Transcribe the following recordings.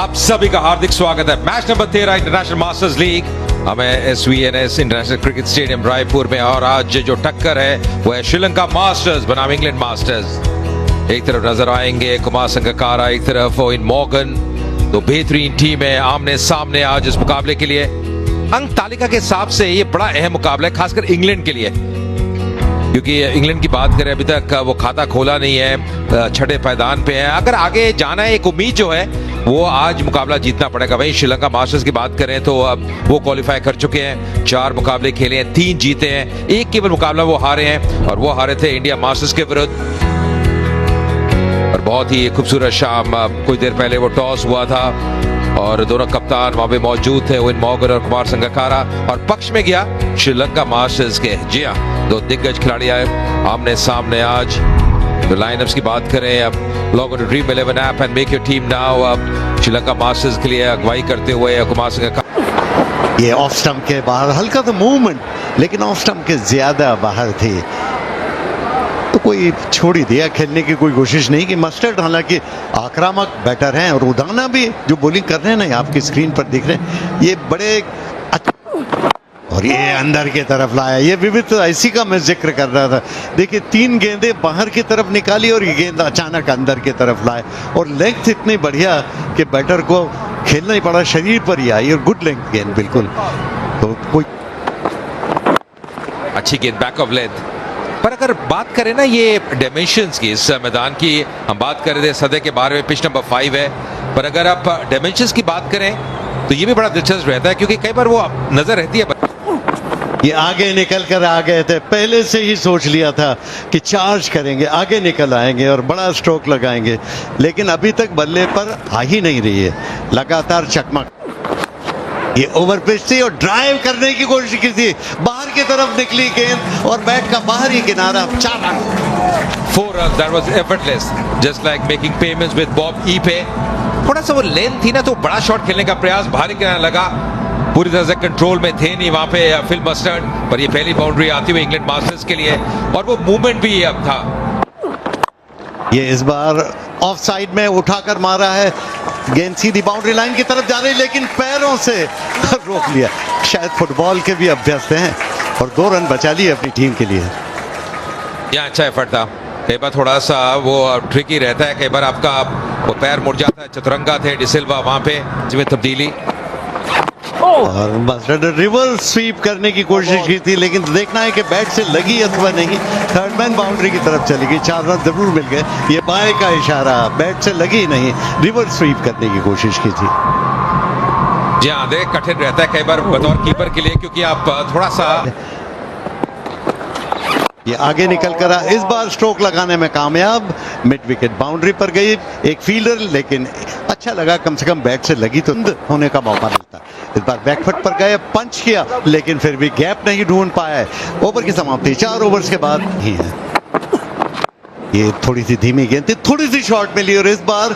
आप सभी का हार्दिक स्वागत है। Match number 13 international masters league हमें SVNS international cricket stadium Raipur में, और आज जो टक्कर है वो है श्रीलंका मास्टर्स बनाम इंग्लैंड मास्टर्स। एक तरफ नजर आएंगे कुमार संगकारा, एक तरफ ओवेन मॉर्गन। तो बेहतरीन टीम है आमने सामने आज इस मुकाबले के लिए। अंक तालिका के हिसाब से ये बड़ा अहम मुकाबला है, खासकर इंग्लैंड के लिए, क्योंकि इंग्लैंड की बात करें अभी तक वो खाता खोला नहीं है, छठे पायदान पे है। अगर आगे जाना है, एक उम्मीद जो है वो आज मुकाबला जीतना पड़ेगा। वहीं श्रीलंका मास्टर्स की बात करें तो अब वो क्वालिफाई कर चुके हैं, 4 मुकाबले खेले हैं, 3 जीते हैं, एक केवल मुकाबला वो हारे हैं, और वो हारे थे इंडिया मास्टर्स के विरुद्ध। और बहुत ही खूबसूरत शाम, कुछ देर पहले वो टॉस हुआ था और दोनों कप्तान वहां पे मौजूद थे, ओवेन मॉर्गन और कुमार संगकारा, और पक्ष में गया श्रीलंका मास्टर्स के। जी हाँ, 2 दिग्गज खिलाड़ी आए आमने सामने आज। तो लाइनअप्स की बात करें, अब log on dream 11 app and make your team now. अब श्रीलंका मास्टर्स के लिए अगुवाई करते हुए कुमार संगकारा। ये ऑफ स्टंप के बाहर हल्का तो मूवमेंट, लेकिन ऑफ स्टंप के ज्यादा बाहर थी, तो कोई छोड़ ही दिया, खेलने की कोई कोशिश नहीं की। मस्टर्ड हालांकि आक्रामक बैटर हैं, और उदाना भी जो बॉलिंग कर रहे हैं ना, आपकी स्क्रीन पर दिख रहे हैं, ये बड़े और ये अंदर की तरफ लाया। ये विविध ऐसी का मैं जिक्र कर रहा था। देखिए 3 गेंदें बाहर की तरफ निकाली और ये गेंद अचानक अंदर की तरफ लाए, और लेंथ इतनी बढ़िया कि बैटर को खेलना ही पड़ा, शरीर पर ही आई, और गुड लेंथ गेंद बिल्कुल। तो कोई अच्छी गेंद बैक ऑफ लेंथ। पर अगर बात करें ना ये डायमेंशंस की, इस मैदान की हम बात कर रहे थे, सदे के बारे में पिच नंबर 5 है, पर अगर आप डायमेंशंस की बात करें तो ये भी बड़ा दिलचस्प रहता है, क्योंकि कई बार वो नजर रहती है। ये आगे निकल कर आ गए थे, पहले से ही सोच लिया था कि चार्ज करेंगे, आगे निकल आएंगे और बड़ा स्ट्रोक लगाएंगे, लेकिन अभी तक बल्ले पर आ ही नहीं रही है, लगातार चकमक। ये ओवर पिच थी और ड्राइव करने की कोशिश की थी, बाहर की तरफ निकली गेंद और बैट का बाहरी किनारा। 4 run, 4 runs, that was effortless, just like making payments with Bob Ipe। थोड़ा सा वो लेंथ थी ना, तो बड़ा शॉट खेलने का प्रयास, बाहरी किनारा लगा, पूरी तरह से कंट्रोल में थे नहीं वहां पे फिल मस्टर्ड। पर ये पहली बाउंड्री आती हुई इंग्लैंड मास्टर्स के लिए, और वो मूवमेंट भी अब था। ये इस बार ऑफ साइड में उठाकर मारा है, गेंद सीधी बाउंड्री लाइन की तरफ जा रही, लेकिन पैरों से रोक लिया। शायद फुटबॉल के भी अभ्यस्त हैं, और 2 रन बचा लिए अपनी टीम के लिए। यहाँ अच्छा एफर्ट था। कई बार थोड़ा सा वो ट्रिकी रहता है, कई बार आपका वो पैर मुड़ जाता है। चतुरंगा थे डिसिल्वा वहां पे, जिसमें तब्दीली, और मस्टर्ड रिवर्स स्वीप करने की कोशिश की थी, लेकिन देखना है कि बैट से लगी अथवा नहीं। थर्ड मैन बाउंड्री की तरफ चली गई, 4 रन जरूर मिल गए। ये बाएं का इशारा, बैट से लगी नहीं, रिवर्स स्वीप करने की कोशिश की थी। जी हाँ, देख कठिन रहता है कई बार बतौर कीपर के लिए, क्योंकि आप थोड़ा सा ये आगे निकल कर इस बार स्ट्रोक लगाने में कामयाब। मिड विकेट बाउंड्री पर गई एक फील्डर, लेकिन अच्छा लगा, कम से कम बैट से लगी तो होने का मौका मिलता। इस बार बैकफुट पर गए, पंच किया, लेकिन फिर भी गैप नहीं ढूंढ पाया। ओवर की समाप्ति 4 ओवर्स के बाद ही है। ये थोड़ी सी धीमी गेंद थी, थोड़ी सी शॉर्ट मिली, और इस बार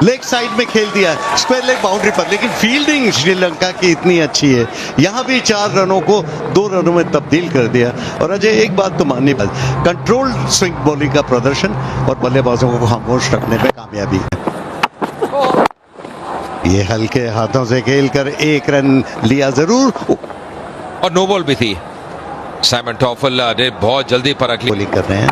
लेग साइड में खेल दिया, स्क्वायर लेग बाउंड्री पर, लेकिन फील्डिंग श्रीलंका की इतनी अच्छी है, यहां भी 4 रनों को 2 रनों में तब्दील कर दिया। और अजय एक बात तो माननी पड़ेगी, कंट्रोल स्विंग बॉलिंग का प्रदर्शन और बल्लेबाजों को खामोश रखने में कामयाबी है। ये हल्के हाथों से खेलकर 1 रन लिया जरूर, और नो बॉल भी थी। साइमन टॉफल ने बहुत जल्दी परख ली। बॉलिंग कर रहे हैं।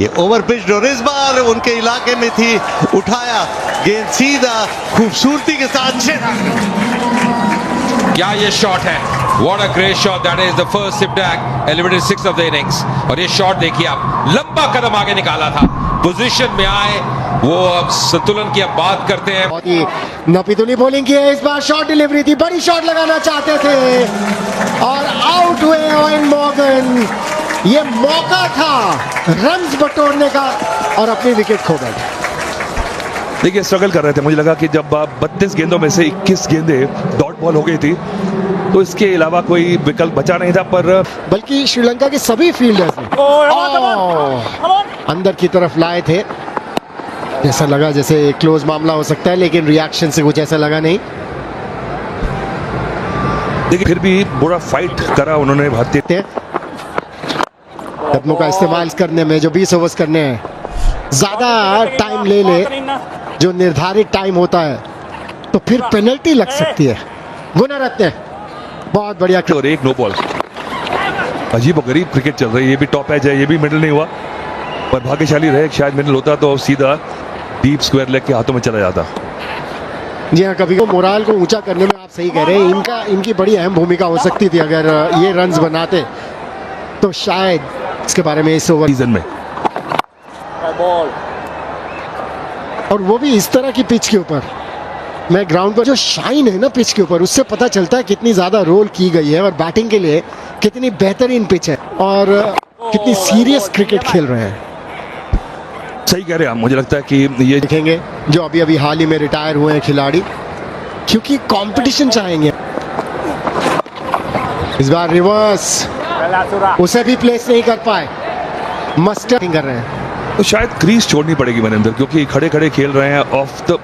ये ओवर पिच और इस बार उनके इलाके में थी, उठाया गेंद सीधा खूबसूरती के साथ। क्या ये शॉट है, what a great shot, that is the first slip tag, elevated 6 of the innings. और ये शॉट देखिए आप, लंबा कदम आगे निकाला था, पोजीशन में आए, वो अब संतुलन की अब बात करते हैं। बहुत ही नपीतुली बॉलिंग की है इस बार, शॉट डिलीवरी थी, बड़ी शॉट लगाना चाहते थे और आउट हुए ओवेन मॉर्गन। ये मौका था रन्स बटोरने का, और अपनी विकेट खो बैठे। देखिए स्ट्रगल कर रहे थे, मुझे लगा कि जब 32 गेंदों में से 21 गेंदें डॉट बॉल हो गई थी, तो इसके अलावा कोई विकल्प बचा नहीं था। पर बल्कि श्रीलंका के सभी फील्डर्स ने अंदर की तरफ लाए थे, जैसा लगा जैसे क्लोज मामला हो सकता है, लेकिन रिएक्शन से कुछ ऐसा लगा नहीं। देखिए फिर भी बुरा फाइट करा उन्होंने भारतीय। कदमों का इस्तेमाल करने में, जो 20 ओवर्स करने हैं, ज्यादा टाइम ले जो निर्धारित टाइम होता है तो फिर पेनल्टी लग सकती है। गुणरत्न बहुत बढ़िया और एक नो बॉल। अजीब और गरीब क्रिकेट चल रही है। ये भी टॉप एज है, ये भी मिडल नहीं हुआ, पर भाग्यशाली रहे, शायद मिडल होता तो सीधा डीप स्क्वायर लेग के हाथों में चला जाता। जी हाँ, कभी मोराल को ऊंचा करने में आप सही कह रहे हैं, इनकी बड़ी अहम भूमिका हो सकती थी। अगर ये रन्स बनाते तो शायद इसके बारे में इस ओवर सीजन में, और वो भी इस तरह की पिच के ऊपर। मैं ग्राउंड पर जो शाइन है ना पिच के ऊपर, उससे पता चलता है कितनी ज्यादा रोल की गई है और बैटिंग के लिए कितनी बेहतरीन पिच है और कितनी सीरियस क्रिकेट खेल रहे हैं। सही कह रहे हैं आप। मुझे लगता है कि ये देखेंगे जो अभी अभी हाल ही में रिटायर हुए हैं खिलाड़ी, क्योंकि कंपटीशन चाहेंगे। इस बार रिवर्स, उसे भी प्लेस नहीं कर पाए, मस्टर्ड कर रहे हैं। तो शायद क्रीज छोड़नी पड़ेगी मनिंदर, क्योंकि खड़े खड़े खेल रहे हैं ऑफ द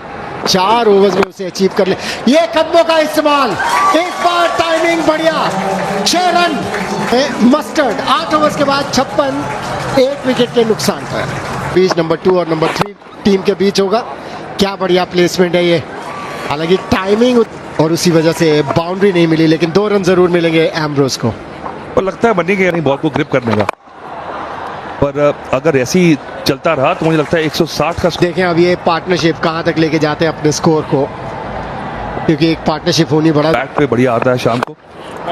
4 ओवर्स में उसे अचीव कर ले। ये कदमों का इस्तेमाल, इस बार टाइमिंग बढ़िया, 6 रन मस्टर्ड। 8 ओवर्स के बाद 56, 1 विकेट के नुकसान पर। बीच नंबर 2 और नंबर 3 टीम के बीच होगा। क्या बढ़िया प्लेसमेंट है ये। हालांकि टाइमिंग और उसी वजह से बाउंड्री नहीं मिली, लेकिन 2 रन जरूर मिलेंगे एम्ब्रोस को। और लगता है बनी गया नहीं बॉल को ग्रिप करने का, पर अगर ऐसी चलता रहा तो मुझे लगता है 160 का देखें अब ये पार्टनरशिप कहां तक लेके जाते हैं अपने स्कोर को, क्योंकि एक पार्टनरशिप होनी बड़ा। बैट पे बढ़िया आता है शाम को,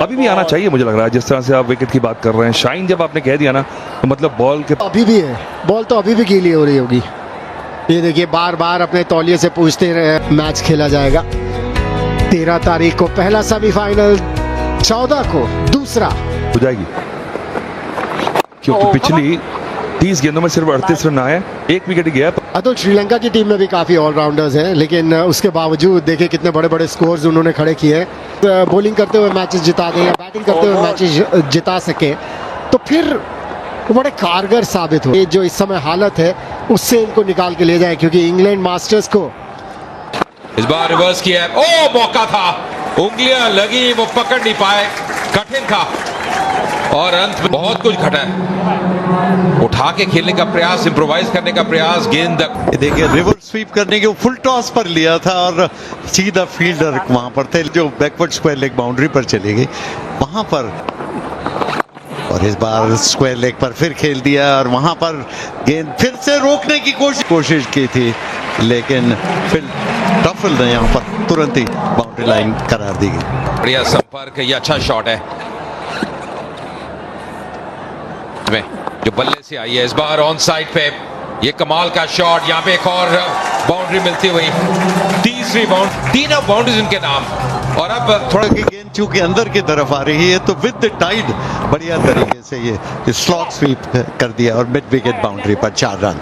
अभी भी आना चाहिए मुझे लग रहा है। जिस तरह से आप विकेट की बात कर रहे हैं, शाइन जब आपने कह दिया ना, तो मतलब बॉल के अभी भी है, बॉल तो अभी भी गीली हो रही होगी। ये देखिए बार बार अपने तौलिए से पूछते रहे। मैच खेला जाएगा 13 तारीख को पहला सेमीफाइनल, 14 को दूसरा हो जाएगी, क्योंकि पिछली 30 गेंदों में सिर्फ 38 रन आए, 1 विकेट गया। अतुल श्रीलंका की टीम में भी काफी ऑलराउंडर्स हैं, लेकिन उसके बावजूद देखिए कितने बड़े बड़े स्कोर्स उन्होंने खड़े किए। बॉलिंग करते हुए मैचेस जिता दें या बैटिंग करते हुए मैचेस जिता सके तो फिर वो बड़े कारगर साबित हो। ये जो इस समय हालत है उससे इनको निकाल के ले जाए, क्योंकि इंग्लैंड मास्टर्स को इस बार रिवर्स किया है। ओ मौका था, उंगलियां लगी, वो पकड़ नहीं पाए, कठिन था और अंत में बहुत कुछ घटा है। उठा के खेलने का प्रयास, इंप्रोवाइज करने का प्रयास, गेंद ये देखिए रिवर्स स्वीप करने के फुल टॉस पर लिया था और सीधा फील्डर वहां पर थे, जो बैकवर्ड स्क्वायर लेग बाउंड्री पर चली गई वहां पर। और इस बार स्क्वायर लेग पर फिर खेल दिया और वहां पर गेंद फिर से रोकने की कोशिश की थी, लेकिन फिर टफल ने यहां पर तुरंत ही बाउंड्री लाइन करार दी गई। बढ़िया संपर्क, ये अच्छा शॉट है जो बल्ले से आई है। इस बार ऑन साइड पे ये कमाल का शॉट, यहाँ पे एक और बाउंड्री मिलती हुई, तीसरी बाउंड्री, 3 बाउंड्रीज इनके नाम। और अब थोड़ा की गेंद चूंकि अंदर की तरफ आ रही है तो विद द टाइड बढ़िया तरीके से ये स्लॉग स्वीप कर दिया और मिड विकेट बाउंड्री पर 4 रन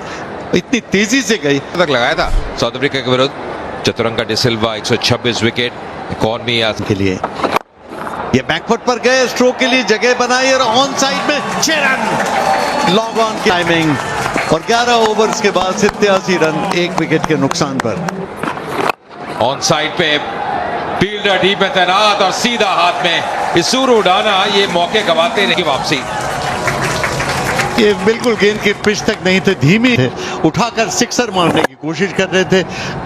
इतनी तेजी से गई तक लगाया था साउथ अफ्रीका के विरुद्ध। चतुरंगा डिसिल्वा 126 विकेट, इकॉनमी के लिए ये बैकफुट पर गए, स्ट्रोक के लिए जगह बनाई और ऑन साइड में 6 रन लॉग ऑन की टाइमिंग और 11 ओवर्स के बाद 87 रन 1 विकेट के नुकसान पर। ऑन साइड पे फील्डर डी पे तैनात और सीधा हाथ में इसूर उड़ाना, ये मौके गवाते नहीं वापसी। ये बिल्कुल गेंद की पिच तक नहीं थे, धीमी थे, उठाकर सिक्सर मारने की कोशिश कर रहे थे।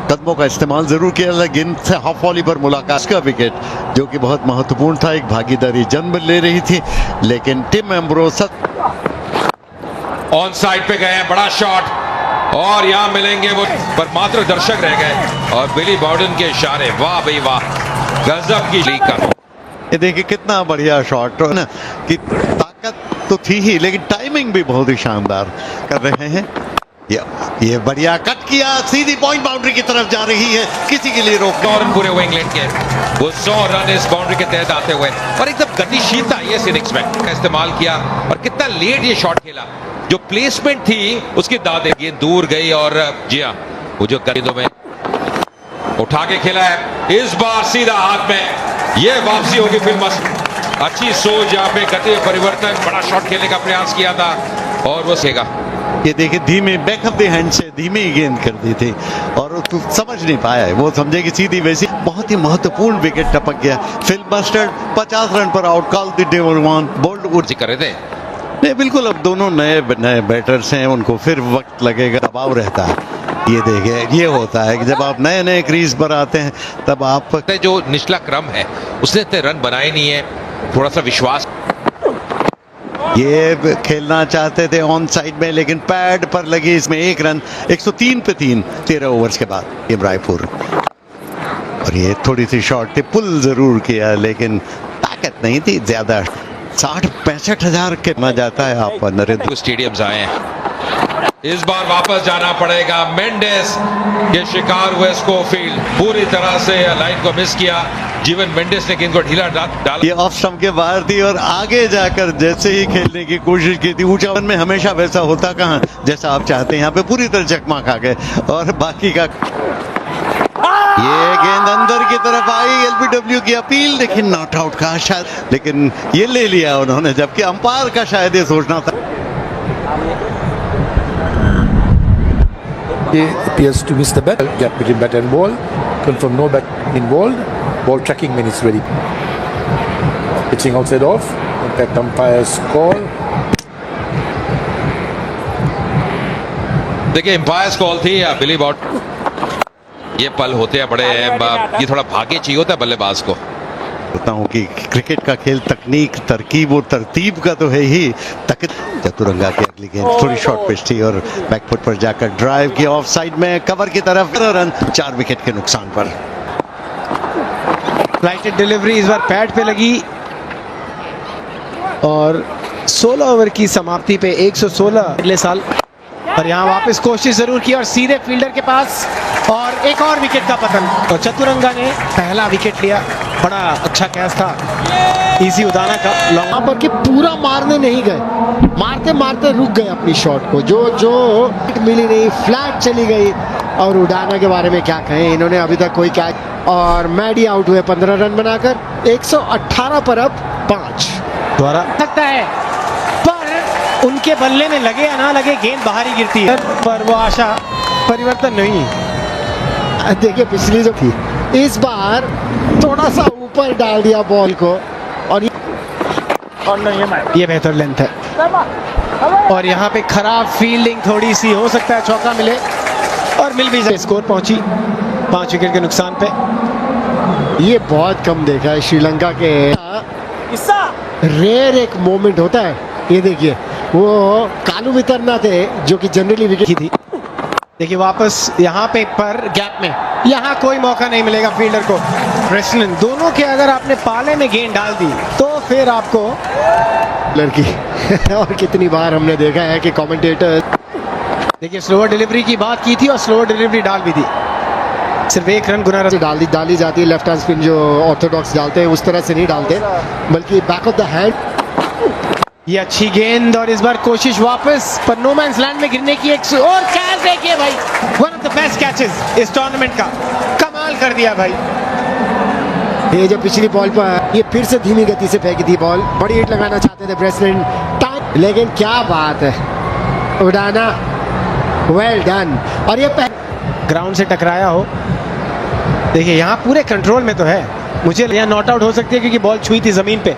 कदमों का इस्तेमाल जरूर किया था, गेंद से हाफ वॉली पर मुलाकात का विकेट जो कि बहुत महत्वपूर्ण था, एक भागीदारी जन्म ले रही थी, लेकिन टिम एम्ब्रोस ऑन साइड पे गए हैं, बड़ा शॉट और यहां मिलेंगे वो, पर मात्र दर्शक रह गए और बिली बॉर्डन के इशारे, वाह भाई वाह, गजब की लीग का। ये देखिए कितना बढ़िया शॉट ना, कि ताकत तो थी ही लेकिन टाइमिंग भी बहुत ही शानदार कर रहे हैं। ये बढ़िया कट किया, सीधी पॉइंट बाउंड्री की तरफ जा रही है, किसी के लिए रोक। 9 रन पूरे हुए इंग्लैंड के, वो 100 रन इस बाउंड्री के तहत आते हुए और एकदम गतिशीलता ये इस इनिंग्स में का इस्तेमाल किया और कितना लेट ये शॉट खेला, जो प्लेसमेंट थी उसकी दाद गेंद दूर गई और जी हाँ वो जो गेंदों में उठा के खेला है, इस बार सीधा हाथ में, ये वापसी होगी फिर मस्त। अच्छी सोच, यहाँ पे गति परिवर्तन, बड़ा शॉट खेलने का प्रयास किया था और वो सेगा। ये देखिए धीमे बैक ऑफ द हैंड से धीमे ही गेंद कर दी थी और वो समझ नहीं पाया, वो समझे कि सीधी वैसी। बहुत ही महत्वपूर्ण विकेट टपक गया, फिल बस्टर्ड 50 रन पर out, call the devil one, bowled उड़ कर रहे थे। नहीं बिल्कुल, अब दोनों नए बैटर्स हैं, उनको फिर वक्त लगेगा, दबाव रहता है। ये देखिए, ये होता है कि जब आप नए नए क्रीज पर आते हैं तब आप जो निचला क्रम है उसने इतने रन बनाए नहीं है, थोड़ा सा विश्वास। ये खेलना चाहते थे ऑन साइड में, लेकिन पैड पर लगी इसमें 1 रन। 103 पे 3 13 ओवर्स के बाद टीम रायपुर। और ये थोड़ी सी शॉट थी, पुल जरूर किया लेकिन ताकत नहीं थी ज्यादा। 60-65 हजार के में जाता है आप नरेंद्र स्टेडियम्स आए हैं। इस बार वापस जाना पड़ेगा। मेंडिस के शिकार हुए स्कोफील्ड, पूरी तरह से लाइन को मिस किया। जीवन मेंडिस ने गेंद को ढीला डाला। ये ऑफ स्टंप के बाहर थी और आगे जाकर जैसे ही खेलने की कोशिश की थी, ऊंचा वन में हमेशा वैसा होता कहाँ जैसा आप चाहते हैं। यहाँ पे पूरी तरह चकमा खा गए और बाकी का ये गेंद अंदर की तरफ आई। एलबीडब्ल्यू की अपील, लेकिन नॉट आउट का शायद, लेकिन ये ले लिया उन्होंने, जबकि अंपायर का शायद ये सोचना था। He appears to miss the bat. Gap between bat and ball. Confirm no bat involved. Ball tracking when it's ready. Pitching outside off. Impact umpire's call. देखिए एम्पायर्स कॉल थी, आई बिलीव आउट। ये पल होते हैं बड़े, ये थोड़ा भाग्य चाहिए होता है बल्लेबाज को। कहता हूँ कि क्रिकेट का खेल तकनीक, तरकीब और तरतीब का तो है ही। चतुरंगा की अगली गेंद थोड़ी शॉर्ट पिच थी और बैकफुट पर जाकर ड्राइव किया ऑफ साइड में, कवर की तरफ। रन 4 विकेट के नुकसान पर। फ्लाइटेड डिलीवरी इस बार पैड पे लगी और 16 ओवर की समाप्ति पे 116 अगले साल। और यहाँ वापस कोशिश जरूर की और सीधे फील्डर के पास और एक और विकेट का पतन। और चतुरंगा ने पहला विकेट लिया। बड़ा अच्छा कैच था इसी उदाना का। वहां पर कि पूरा मारने नहीं गए, मारते मारते रुक गए अपनी शॉट को, जो मिली नहीं, फ्लैट चली गई। और उडाना के बारे में क्या कहें, इन्होंने अभी तक कोई कैच। और मैडी आउट हुए 15 रन बनाकर। 118 पर अब 5 द्वारा सकता है, पर उनके बल्ले में लगे या ना लगे गेंद बाहर ही गिरती है। पर वो आशा परिवर्तन नहीं। देखिए पिछली जो थी, इस बार थोड़ा सा ऊपर डाल दिया बॉल को और ये बेहतर लेंथ है। और यहाँ पे खराब फील्डिंग थोड़ी सी, हो सकता है चौका मिले और मिल भी जाए। स्कोर पहुंची 5 विकेट के नुकसान पे। ये बहुत कम देखा है श्रीलंका के। रेयर एक मोमेंट होता है, ये देखिए वो कालू वितरना थे जो कि जनरली विकेट ही थी। देखिए वापस यहाँ पे पर गैप में, यहाँ कोई मौका नहीं मिलेगा फील्डर को। प्रेस्टन, दोनों के अगर आपने पाले में गेंद डाल दी तो फिर आपको लड़की और कितनी बार हमने देखा है कि कमेंटेटर देखिए स्लोअर डिलीवरी की बात की थी और स्लोअर डिलीवरी डाल भी दी। सिर्फ 1 रन गुना डाली जाती है। लेफ्ट हैंड स्पिन जो ऑर्थोडॉक्स डालते हैं उस तरह से नहीं डालते, बल्कि बैक ऑफ द हैंड। ये अच्छी गेंद और इस बार कोशिश वापस, पर नो मैंस लैंड में गिरने की एक और कैच देखिए भाई, one of the best catches इस टूर्नामेंट का। कमाल कर दिया भाई। ये जो पिछली बॉल पर ये फिर से धीमी गति से फेंकी थी बॉल, बड़ी हिट लगाना चाहते थे प्रेसिडेंट, लेकिन क्या बात है, उडाना वेल डन। और ये ग्राउंड से टकराया हो, देखिए यहाँ पूरे कंट्रोल में तो है। मुझे यहाँ नॉट आउट हो सकती है क्योंकि बॉल छुई थी जमीन पे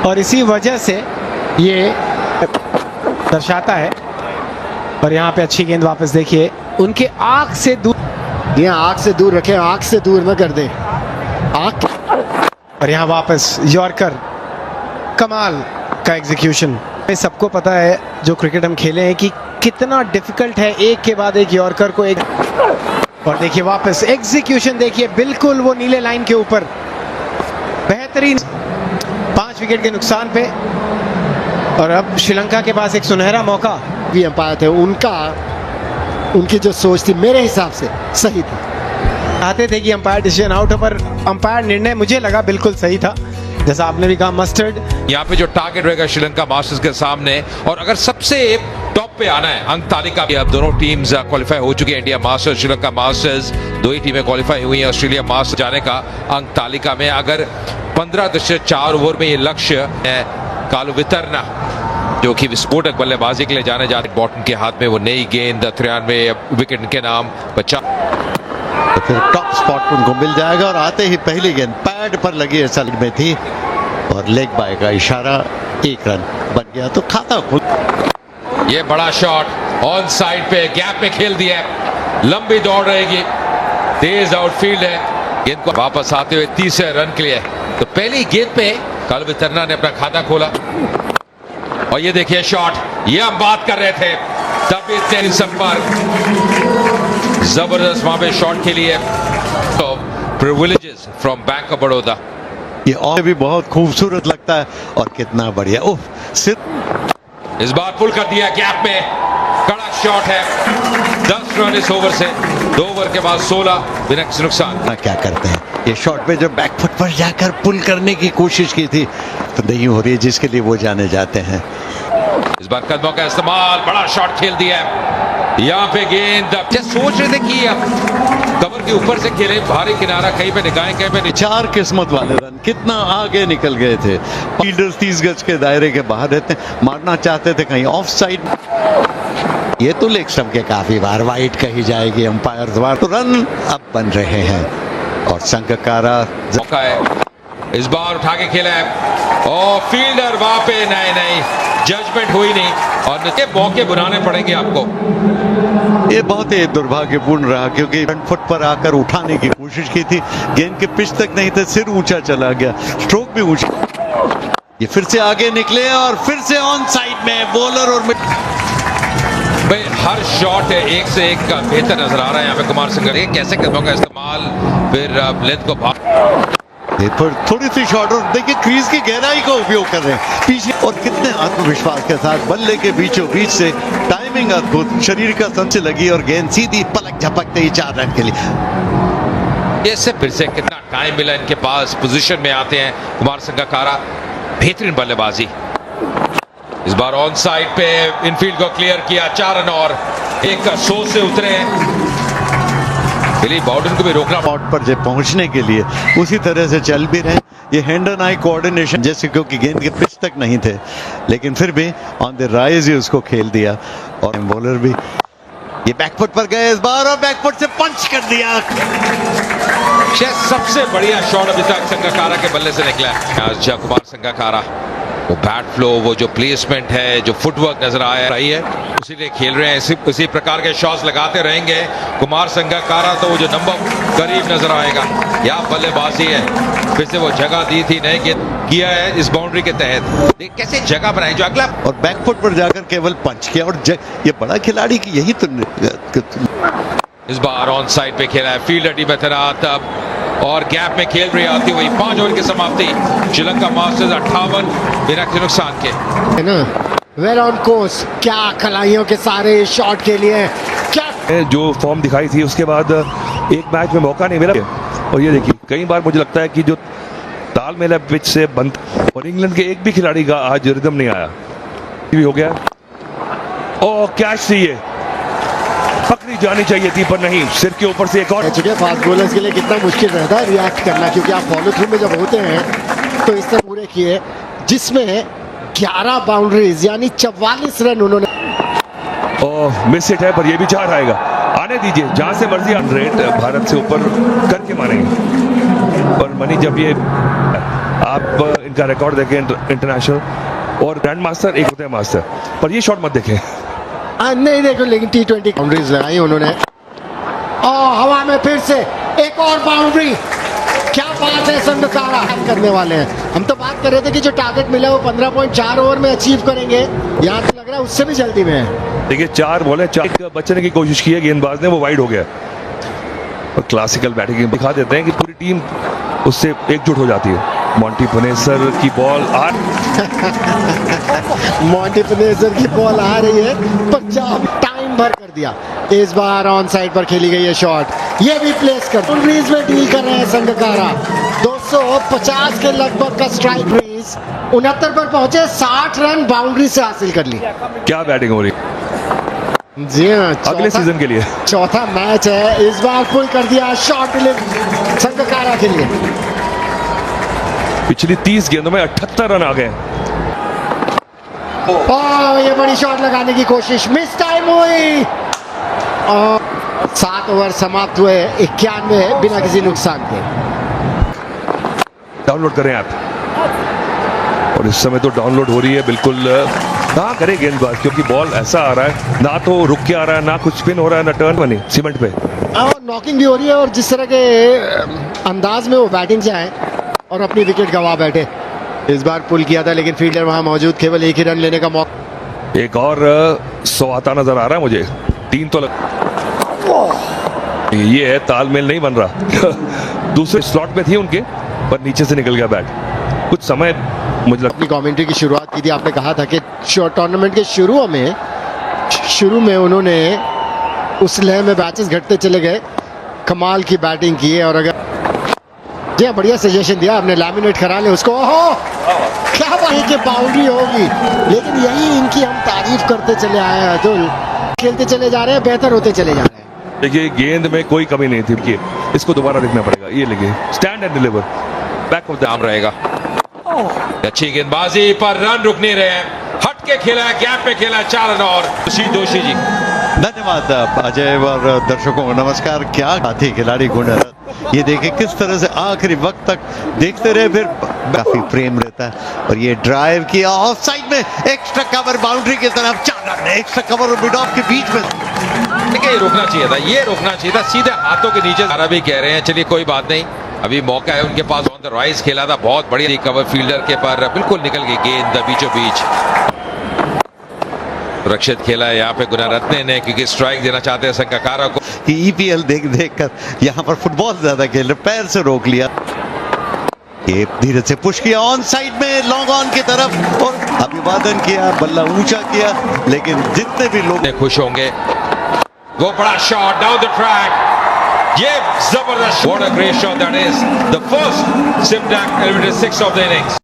और इसी वजह से ये दर्शाता है। और यहाँ पे अच्छी गेंद वापस देखिए, उनके आंख से दूर, ये आंख से दूर रखें, आंख से दूर न कर दें आंख। और यहाँ वापस यॉर्कर, कमाल का एग्जीक्यूशन। सबको पता है जो क्रिकेट हम खेले हैं कि कितना डिफिकल्ट है एक के बाद एक यॉर्कर को एक। और देखिए वापस एग्जीक्यूशन देखिए, बिल्कुल वो नीले लाइन के ऊपर, बेहतरीन। 5 विकेट के नुकसान पे। और अब श्रीलंका के पास एक सुनहरा मौका भी अंपायर थे, उनकी जो सोच थी मेरे हिसाब से सही थी। चाहते थे कि अंपायर डिसीजन आउट हो, पर अंपायर निर्णय मुझे लगा बिल्कुल सही था, जैसा आपने भी कहा मस्टर्ड। यहाँ पे जो टारगेट रहेगा श्रीलंका मास्टर्स के सामने, और अगर सबसे टॉप पे आना है अंक तालिका, अब दोनों टीम्स क्वालिफाई हो चुकी है। इंडिया मास्टर्स, श्रीलंका मास्टर्स, 2 ही टीमें क्वालिफाई हुई हैं ऑस्ट्रेलिया मास्टर्स जाने का अंक तालिका में। अगर 15.4 ओवर में ये लक्ष्य है कालू वितरना जो कि विस्फोटक बल्लेबाजी के लिए जाने जाते, बॉटन के हाथ में वो नई गेंद 93 विकेट के नाम 50, तो फिर टॉप स्पॉट उनको मिल जाएगा। और आते ही पहली गेंद पैड पर लगी है, साइड में थी और लेग बाय का इशारा, 1 रन बन गया तो खाता खुद। ये बड़ा शॉट ऑन साइड पे गैप में खेल दिया है, लंबी दौड़ रहेगी, तेज आउटफील्ड है, गेंद को वापस आते हुए तीसरे रन के लिए। तो पहली गेंद पे कलवितरना ने अपना खाता खोला और ये देखिए शॉट, ये हम बात कर रहे थे, तब इतने सब पर जबरदस्त वहां पे शॉट खेली है। तो privileges from bank of Baroda. ये और भी बहुत खूबसूरत लगता है और कितना बढ़िया। उफ, सिर्फ इस बार पुल कर दिया गैप में, कड़ा शॉट है, 10 रन इस ओवर से, 2 ओवर के बाद 16 बिना किसी नुकसान। क्या करते हैं, ये शॉट पे जब बैकफुट पर जाकर पुल करने की कोशिश की थी तो नहीं हो रही है, जिसके लिए वो जाने जाते हैं। इस बार कदमों का इस्तेमाल, बड़ा शॉट खेल दिया है, यहाँ पे गेंद क्या सोच रहे थे कि कवर के ऊपर से खेले, भारी किनारा कहीं पे निगाहें कहीं पे नीचे। 4 किस्मत वाले रन, कितना आगे निकल गए थे। फील्डर्स 30 गज के दायरे के बाहर रहते, मारना चाहते थे कहीं ऑफ साइड। ये तो लेग स्टंप के काफी बार वाइड कही जाएगी अंपायर द्वारा। तो रन अब बन रहे हैं और संगकारा मौका है, इस बार उठा के खेला है और फील्डर वहां पे नहीं, जजमेंट हुई नहीं और ये मौके बनाने पड़ेंगे आपको। ये बहुत ही दुर्भाग्यपूर्ण रहा क्योंकि फ्रंट फुट पर आकर उठाने की कोशिश की थी, गेंद के पिच तक नहीं थे, सिर ऊंचा चला गया, स्ट्रोक भी ऊंचा। ये फिर से आगे निकले और फिर से ऑन साइड में बॉलर और भाई हर शॉट एक से एक का बेहतर नजर आ रहा है यहाँ पे कुमार संगकारा। कैसे कदमों का इस्तेमाल, फिर लेंथ को थोड़ी सी शॉट और देखिए क्रीज की गहराई का उपयोग कर रहे हैं पीछे और कितने आत्मविश्वास के साथ बल्ले के बीचों बीच से टाइमिंग अद्भुत, शरीर का संच लगी और गेंद सीधी पलक झपकते ही 4 रन के लिए। इससे फिर से कितना टाइम मिला इनके पास, पोजीशन में आते हैं कुमार संगकारा, बेहतरीन बल्लेबाजी। इस बार ऑन साइड पे इनफील्ड को क्लियर किया, 4 रन और एक 100 से उतरे हैं। बाउंड्री को भी रोकना स्पॉट पर जब पहुंचने के लिए उसी तरह से चल भी रहे। ये हैंड एंड आई कोऑर्डिनेशन जैसे, क्योंकि गेंद के पिच तक नहीं थे लेकिन फिर भी ऑन द राइज ही उसको खेल दिया और बॉलर भी ये बैकफुट पर गए इस बार और बैकफुट से पंच कर दिया। शायद सबसे बढ़िया शॉट अभी तक संगकारा के बल्ले से निकला है आज कुमार संगकारा। वो बैट फ्लो, वो जो प्लेसमेंट है, जो फुटवर्क नजर आ रही है, उसीलिए खेल रहे हैं। इसी प्रकार के शॉट्स लगाते रहेंगे कुमार संगकारा तो वो जो नंबर करीब नजर आएगा। या बल्लेबाजी है, फिर से वो जगह दी थी, नहीं किया है इस बाउंड्री के तहत। कैसे जगह बनाई जो अगला और बैकफुट पर जाकर केवल पंच किया और ये बड़ा खिलाड़ी की यही तो। इस बार ऑन साइड पे खेला है, फील्डर डी में तैनात और गैप में खेल रही आती हुई 5 ओवर की समाप्ति। श्रीलंका मास्टर्स 58 बिना किसी नुकसान के है ना, वेल ऑन कोर्स। क्या खिलाड़ियों के सारे शॉट के लिए क्या जो फॉर्म दिखाई थी उसके बाद एक मैच में मौका नहीं मिला। और ये देखिए कई बार मुझे लगता है कि जो तालमेल है पिच से बंद, और इंग्लैंड के एक भी खिलाड़ी का आज रिदम नहीं आया। ये भी हो गया और कैच थी, ये पकड़ी जानी चाहिए थी पर नहीं, सिर के ऊपर से एक और। चुके फास्ट बॉलर्स के लिए कितना मुश्किल रहता है रिएक्ट करना, क्योंकि आप फॉलो थ्रू में जब होते हैं तो इस तरह पूरे किए जिसमें 11 बाउंड्रीज यानी 44 रन उन्होंने। मिस हिट है पर ये भी 4 आएगा, आने दीजिए, जहां से मर्जी रेट भारत से ऊपर करके मानेंगे। और मनी जब ये आप इनका रिकॉर्ड देखें इंटरनेशनल और ग्रैंड मास्टर, एक होते हैं मास्टर, पर ये शॉट मत देखें। नहीं देखो, लेकिन T20 बाउंड्रीज लगाई उन्होंने और हवा में फिर से एक और बाउंड्री। क्या बात है, संगकारा करने वाले हैं। हम तो बात कर रहे थे कि जो टारगेट मिला वो 15.4 ओवर में अचीव करेंगे, यहाँ तो लग रहा है उससे भी जल्दी में है। देखिए 4 बॉलें, 4 बचने की कोशिश की है गेंदबाज ने, वो वाइड हो गया। और क्लासिकल बैटिंग दिखा देते हैं कि पूरी टीम उससे एकजुट हो जाती है। मॉन्टी पुनेसर की बॉल मॉन्टी पुनेसर की बॉल आ रही है पर टाइम भर कर दिया। इस बार ऑन साइड पर खेली गई है शॉट, ये भी प्लेस कर बाउंड्रीज में डील कर रहे हैं संगकारा। 250 के लगभग का स्ट्राइक रेस, 69 पर पहुंचे, 60 रन बाउंड्री से हासिल कर ली। क्या बैटिंग हो रही जी हाँ, अगले सीजन के लिए चौथा मैच है। इस बार पुल कर दिया शॉट डिलीवरी संगकारा के लिए। पिछली 30 गेंदों में 78 रन आ गए। ये बड़ी शॉट लगाने की कोशिश मिस टाइम हुई और 7 ओवर समाप्त हुए 91 बिना किसी नुकसान के। डाउनलोड करें ऐप, और इस समय तो डाउनलोड हो रही है बिल्कुल कहाँ करे गेंदबाज, क्योंकि बॉल ऐसा आ रहा है, ना तो रुक के आ रहा है, ना कुछ स्पिन हो रहा है, ना टर्न बनी सीमेंट पे। और नॉकिंग भी हो रही है और जिस तरह के अंदाज में वो बैटिंग से आए और अपनी विकेट गंवा बैठे। इस बार पुल किया था लेकिन फील्डर वहां मौजूद, केवल एक ही रन लेने का मौका। एक और 100 आता नजर आ रहा है मुझे, 3 तो ये है, तालमेल नहीं बन रहा। दूसरे स्लॉट में थी उनके, पर नीचे से निकल गया बैट। कुछ समय मुझे लगता अपनी कमेंट्री की शुरुआत की थी, आपने कहा था कि टूर्नामेंट के शुरू में उन्होंने उस लय में बैचेस घटते चले गए, कमाल की बैटिंग की है। और अगर जी हाँ, बढ़िया सजेशन दिया आपने, लैमिनेट करा ले उसको। ओहो क्या बात है कि बाउंड्री होगी, लेकिन यही इनकी हम तारीफ करते चले आए हैं अतुल। खेलते चले जा रहे हैं, बेहतर होते चले जा रहे हैं। देखिए गेंद में कोई कमी नहीं थी, देखिए इसको दोबारा देखना पड़ेगा। ये देखिए stand and deliver, back of the नाम रहेगा। अच्छी गेंदबाजी पर रन रुक नहीं रहे हैं, हट के खेला है, गैप पे खेला है, 4 रन। और दोषी जी धन्यवाद अजय और दर्शकों को नमस्कार। क्या थी खिलाड़ी गुणरत्न, ये देखे किस तरह से आखिरी वक्त तक देखते रहे, फिर काफी प्रेम रहता है। और ये ड्राइव किया ऑफ साइड में, एक्स्ट्रा कवर बाउंड्री की तरफ, 4 रन, एक्स्ट्रा कवर और मिड ऑफ के बीच में। ये रोकना चाहिए था, ये रोकना चाहिए था, सीधे हाथों के नीचे। सारा भी कह रहे हैं, चलिए कोई बात नहीं, अभी मौका है उनके पास। ऑन द राइज खेला था, बहुत बढ़िया कवर फील्डर के पर बिल्कुल निकल गई गेंद बीचों बीच। सुरक्षित खेला है यहाँ पे गुणरत्ने ने, क्योंकि स्ट्राइक देना चाहते हैं संगकारा को। कि ईपीएल देख कर यहाँ पर फुटबॉल ज्यादा खेल रहे, पैर से रोक लिया, ये धीरे से पुश किया ऑन साइड में, लॉन्ग ऑन की तरफ, और अभिवादन किया, बल्ला ऊंचा किया। लेकिन जितने भी लोग खुश होंगे। वो बड़ा शॉट डाउन द ट्रैक, ये जबरदस्त, what a great shot that is, the first सिमटैक एलिमिनेटेड 6 ऑफ द इनिंग्स।